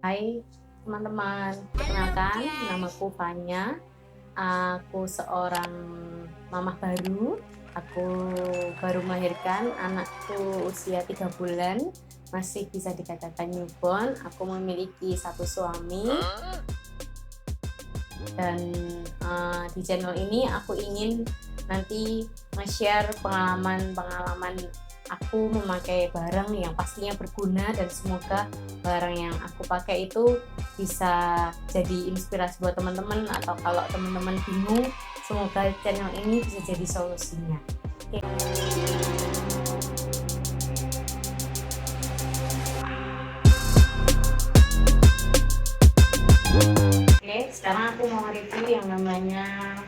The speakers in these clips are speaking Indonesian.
Hai teman-teman, perkenalkan namaku Fanya. Aku seorang mama baru. Aku baru melahirkan anakku usia 3 bulan, masih bisa dikatakan newborn. Aku memiliki satu suami dan di channel ini aku ingin nanti nge-share pengalaman-pengalaman aku memakai barang yang pastinya berguna, dan semoga barang yang aku pakai itu bisa jadi inspirasi buat teman-teman, atau kalau teman-teman bingung, semoga channel ini bisa jadi solusinya. Oke. Oke, sekarang aku mau review yang namanya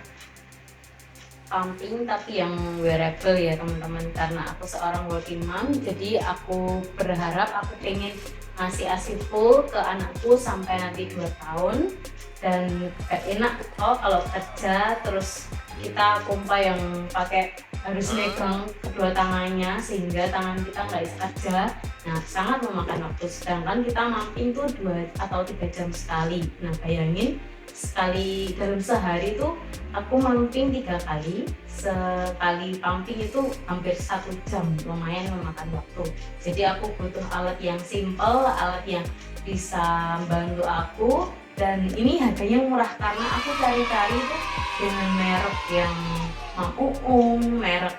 pumping tapi yang wearable ya teman-teman, karena aku seorang working mom, jadi aku berharap aku pengen ngasih ASI full ke anakku sampai nanti 2 tahun. Dan gak enak kalau kerja terus kita pompa yang pakai harus megang kedua tangannya sehingga tangan kita nggak bisa kerja. Nah, sangat memakan waktu, sedangkan kita mamping tuh 2 atau 3 jam sekali. Nah, bayangin sekali dalam sehari tuh aku mamping 3 kali. Sekali pumping itu hampir 1 jam, lumayan memakan waktu. Jadi aku butuh alat yang simple, alat yang bisa membantu aku, dan ini harganya murah karena aku cari-cari tuh dengan merek yang merek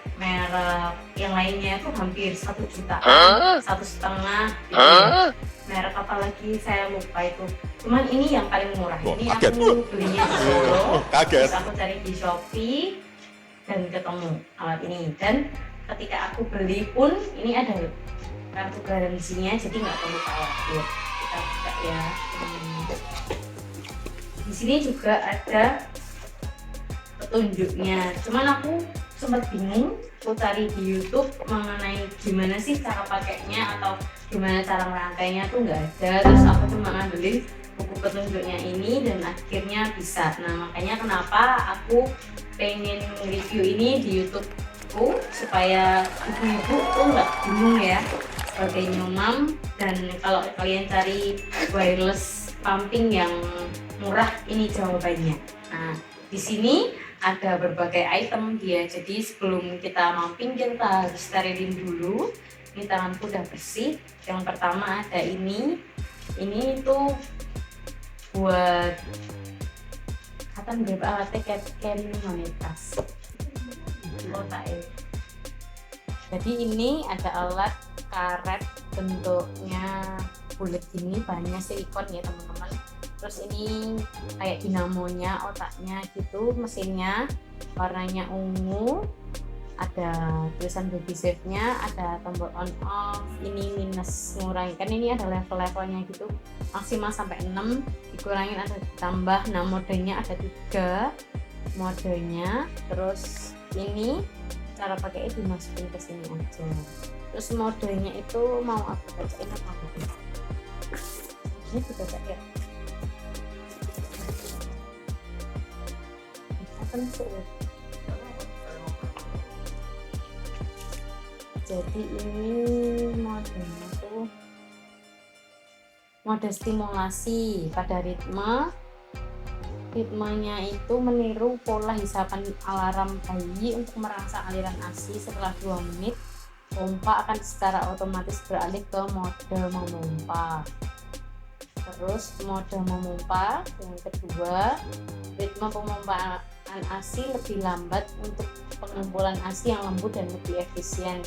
yang lainnya itu hampir 1 jutaan, 1,5 gitu ya. Merek apa lagi saya lupa itu, cuman ini yang paling murah. Ini aku belinya di Solo, terus aku cari di Shopee dan ketemu alat ini. Dan ketika aku beli pun ini ada kartu garansinya, jadi nggak perlu khawatir. Kita buka ya. Di sini juga ada petunjuknya, cuman aku sempat bingung, aku cari di YouTube mengenai gimana sih cara pakainya atau gimana cara merangkainya tuh nggak ada. Terus aku cuma ngambilin buku petunjuknya ini dan akhirnya bisa. Nah, makanya kenapa aku pengen review ini di YouTubeku, supaya ibu-ibu tuh nggak bingung ya sebagai new mom. Dan kalau kalian cari wireless pumping yang murah, ini jawabannya. Nah, di sini ada berbagai item dia. Jadi sebelum kita mamping kita harus sterilin dulu. Ini tanganku udah bersih. Yang pertama ada ini tuh buat kata berapa alatnya kayak imunitas otak ya. Jadi ini ada alat karet bentuknya bulat gini, bahannya silikon ya teman-teman. Terus ini kayak dinamonya, otaknya gitu, mesinnya warnanya ungu, ada tulisan baby safe nya, ada tombol on off, ini minus mengurangi, kan ini ada level-levelnya gitu, maksimal sampai 6, dikurangin ada ditambah. Nah, modenya ada 3 modenya. Terus ini cara pakainya dimasukin ke sini aja. Terus modenya itu mau aku bacain apa enggak? Ini dibaca ya. Jadi ini modenya tuh mode stimulasi pada ritmenya itu meniru pola hisapan alarm bayi untuk merangsang aliran ASI. Setelah 2 menit pompa akan secara otomatis beralih ke mode memompa. Terus mode memompa yang kedua, ritme pemompaan ASI lebih lambat untuk pengumpulan ASI yang lembut dan lebih efisien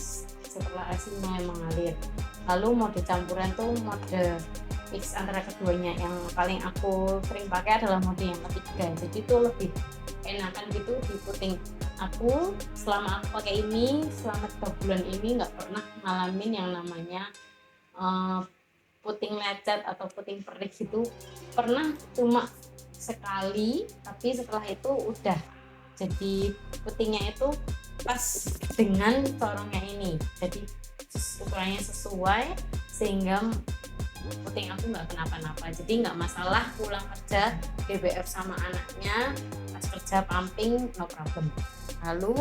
setelah ASI mulai mengalir. Lalu mode campuran tuh mode mix antara keduanya. Yang paling aku sering pakai adalah mode yang ketiga, jadi itu lebih enakan gitu di puting. Aku selama aku pakai ini selama 3 bulan ini nggak pernah ngalamin yang namanya puting lecet atau puting perih gitu. Pernah cuma sekali, tapi setelah itu udah jadi putingnya itu pas dengan corongnya ini, jadi ukurannya sesuai sehingga puting aku nggak kenapa-napa. Jadi nggak masalah pulang kerja BBF sama anaknya, pas kerja pumping no problem. Lalu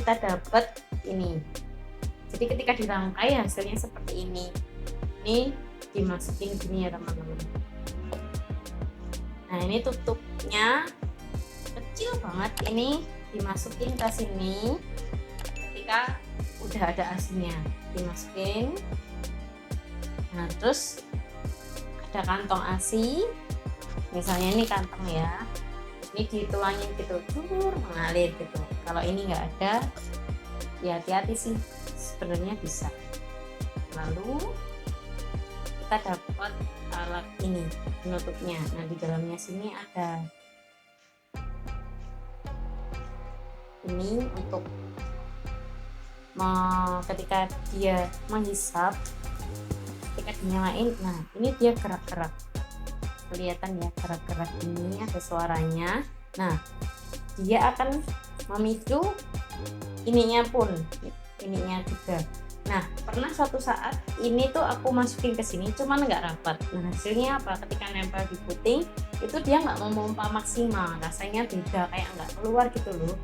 kita dapat ini, jadi ketika dirangkai hasilnya seperti ini. ini dimasukin gini ya teman-teman. Nah ini tutupnya kecil banget, ini dimasukin ke sini. Ketika udah ada asinya dimasukin. Nah terus ada kantong ASI, misalnya ini kantong ya, ini dituangin gitu, mengalir gitu. Kalau ini nggak ada ya hati-hati sih, sebenarnya bisa. Lalu kita dapat alat ini penutupnya. Nah di dalamnya sini ada ini untuk ketika dia menghisap, ketika dinyalain, nah ini dia gerak-gerak, kelihatan ya gerak-gerak, ini ada suaranya. Nah dia akan memicu ininya pun, ininya juga. Nah pernah suatu saat ini tuh aku masukin ke sini cuman nggak rapat. Nah hasilnya apa, ketika nempel di puting itu dia nggak memompa maksimal, rasanya beda, kayak nggak keluar gitu loh,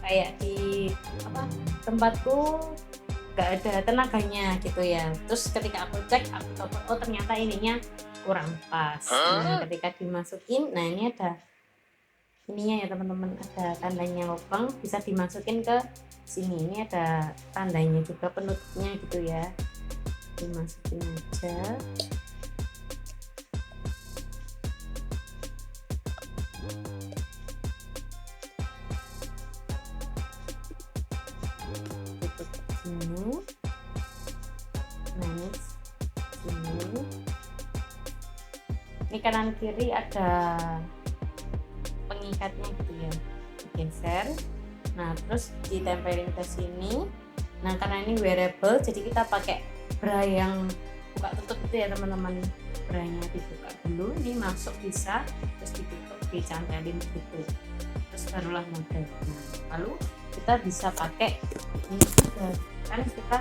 kayak di tempatku nggak ada tenaganya gitu ya. Terus ketika aku cek, aku coba, oh ternyata ininya kurang pas. Nah ketika dimasukin, nah ini ada ininya ya teman-teman, ada tandanya lubang, bisa dimasukin ke sini. Ini ada tandanya juga penutupnya gitu ya, dimasukin aja. Tutup sini. Nah ini sini. Ini kanan kiri ada pengikatnya gitu ya, digeser. Nah terus ditempelin ke sini. Nah karena ini wearable, jadi kita pakai bra yang buka tutup itu ya teman-teman. Branya dibuka dulu, ini masuk bisa, terus ditutup, dicantelin gitu, terus barulah model. Nah lalu kita bisa pakai ini juga, kan kita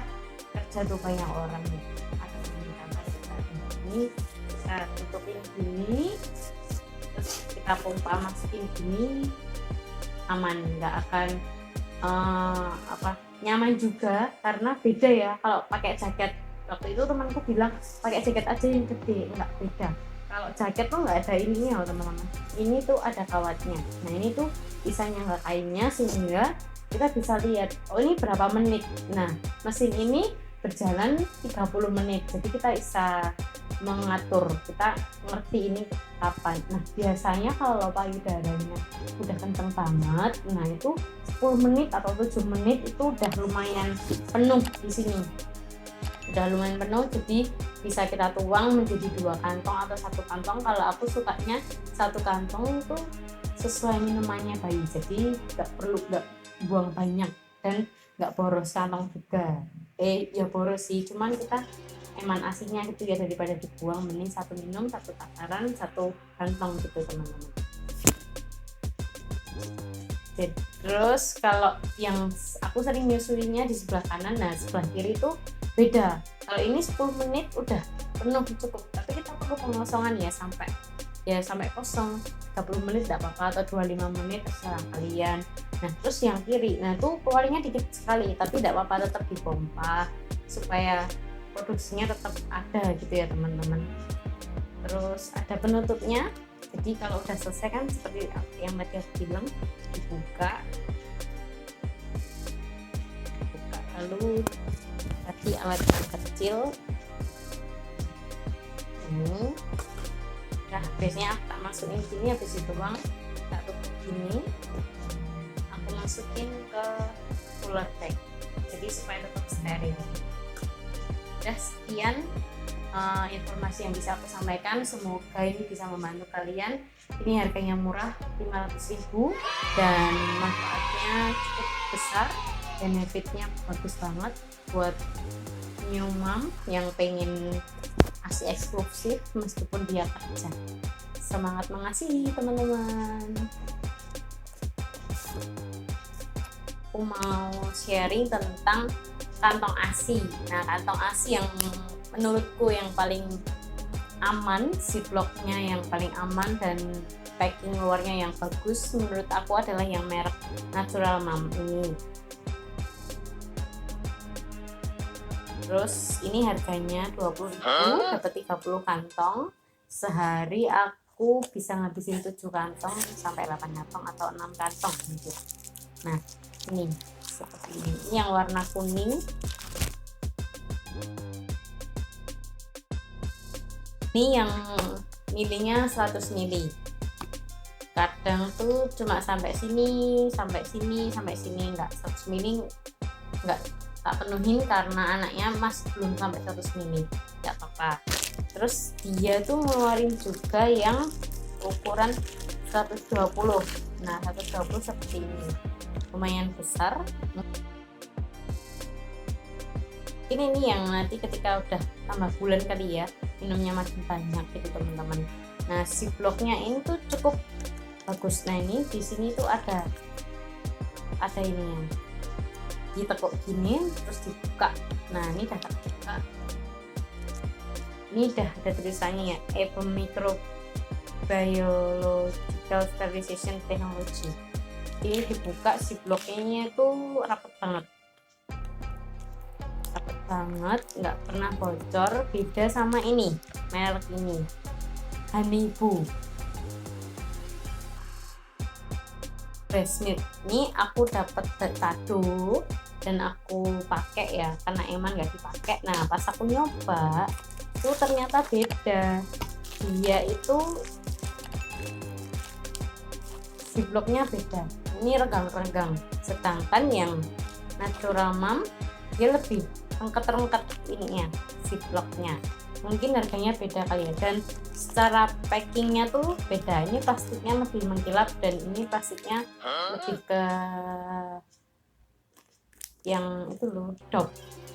kerja tuh banyak orang ya, ada yang di kantor kita. Ini kita tutupin gini, terus kita pompa masukin gini, aman, nggak akan nyaman juga, karena beda ya kalau pakai jaket. Waktu itu temanku bilang pakai jaket aja yang gede, nggak, beda. Kalau jaket tuh nggak ada ininya teman-teman, ini tuh ada kawatnya. Nah ini tuh bisa nyangga kainnya, sehingga kita bisa lihat oh ini berapa menit. Nah mesin ini berjalan 30 menit, jadi kita bisa mengatur, kita ngerti ini kapan. Nah biasanya kalau payudaranya udah kenceng banget, nah itu 10 menit atau 7 menit itu udah lumayan penuh di sini, udah lumayan penuh, jadi bisa kita tuang menjadi 2 kantong atau 1 kantong. Kalau aku sukanya 1 kantong itu sesuai minumannya bayi, jadi nggak buang banyak dan nggak boros kantong juga. Ya boros sih, cuman kita eman aslinya gitu ya, daripada dibuang, mending 1 minum, 1 takaran, 1 kantong gitu teman-teman. Terus kalau yang aku sering nyusuinya di sebelah kanan, nah sebelah kiri itu beda. Kalau ini 10 menit udah penuh cukup, tapi kita perlu pengosongan ya sampai kosong. 30 menit tidak apa-apa, atau 25 menit terserah kalian. Nah terus yang kiri, nah tuh keluarnya dikit sekali, tapi tidak apa-apa, tetap dipompa supaya produksinya tetap ada gitu ya teman-teman. Terus ada penutupnya, jadi kalau udah selesai kan seperti yang tadi aku bilang, dibuka, lalu tadi alat yang kecil ini. Nah biasanya aku tak masukin gini, habis itu doang tak tutup gini, aku masukin ke cooler bag, jadi supaya tetap steril. Udah sekian informasi yang bisa aku sampaikan, semoga ini bisa membantu kalian. Ini harganya murah, 500.000, dan manfaatnya cukup besar, benefitnya bagus banget buat new mom yang pengen ASI eksklusif meskipun dia kerja. Semangat mengasihi teman-teman. Aku mau sharing tentang kantong ASI. Nah kantong ASI yang menurutku yang paling aman, ziplocknya yang paling aman, dan packing luarnya yang bagus menurut aku adalah yang merek Natural Mom ini. Terus ini harganya 20.000, dapat 30 kantong. Sehari aku bisa ngabisin 7 kantong sampai 8 kantong atau 6 kantong gitu. Nah, ini seperti ini. Ini yang warna kuning. Ini yang milinya 100 mili. Kadang tuh cuma sampai sini, sampai sini, sampai sini, enggak 100 mili enggak tak penuhin karena anaknya masih belum sampai 100 mili, enggak apa-apa. Terus dia tuh ngeluarin juga yang ukuran 120. Nah, 120 seperti ini, lumayan besar. Ini nih yang nanti ketika udah tambah bulan kali ya, minumnya makin banyak gitu teman-teman. Nah, si bloknya ini tuh cukup bagus. Nah, ini di sini tuh ada ini ya, ditekuk gini terus dibuka. Nah, ini udah terbuka. Ini udah ada tulisannya ya, Eva Microbiological Sterilization Technology. Ini dibuka, si bloknya tuh rapet banget, nggak pernah bocor. Beda sama ini, merek ini Honeyboo Breast Milk. Ini aku dapat kado dan aku pakai ya, karena emang nggak dipakai. Nah, pas aku nyoba tuh ternyata beda. Dia itu si bloknya beda, ini regang-regang, sedangkan yang Natural Mom dia lebih rengket-rengket ininya, si bloknya. Mungkin harganya beda kali ya, dan secara packingnya tuh beda. Ini plastiknya lebih mengkilap dan ini plastiknya lebih ke yang itu loh,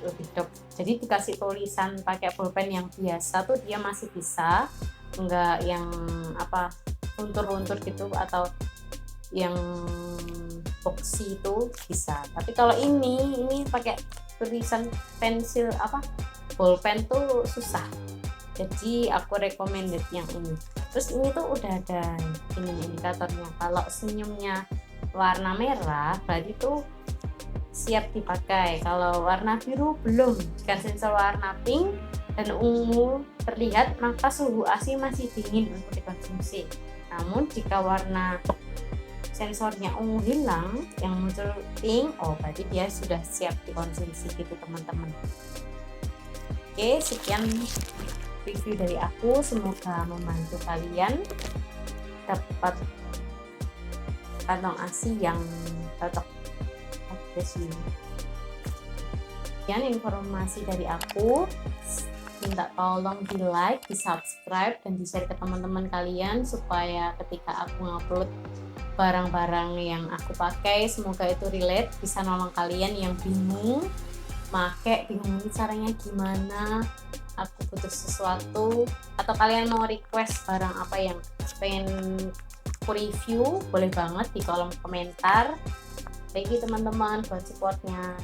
lebih dop. Jadi dikasih tulisan pakai pulpen yang biasa tuh dia masih bisa, enggak yang apa luntur-luntur gitu atau yang boxy itu bisa. Tapi kalau ini pakai tulisan pensil apa bolpen tuh susah, jadi aku recommended yang ini. Terus ini tuh udah ada ini indikatornya, kalau senyumnya warna merah berarti tuh siap dipakai, kalau warna biru belum. Jika sensor warna pink dan ungu terlihat, maka suhu AC masih dingin untuk dikonsumsi. Namun jika warna sensornya ungu hilang, yang muncul pink, oh berarti dia sudah siap dikonsumsi gitu teman-teman. Oke, sekian review dari aku, semoga membantu kalian dapat kantong ASI yang cocok. Sekian informasi dari aku, minta tolong di like, di subscribe, dan di share ke teman-teman kalian supaya ketika aku ngupload barang-barang yang aku pakai, semoga itu relate, bisa nolong kalian yang bingung bingung ini caranya gimana, aku butuh sesuatu, atau kalian mau request barang apa yang pengen aku review, boleh banget di kolom komentar. Thank you teman-teman buat supportnya.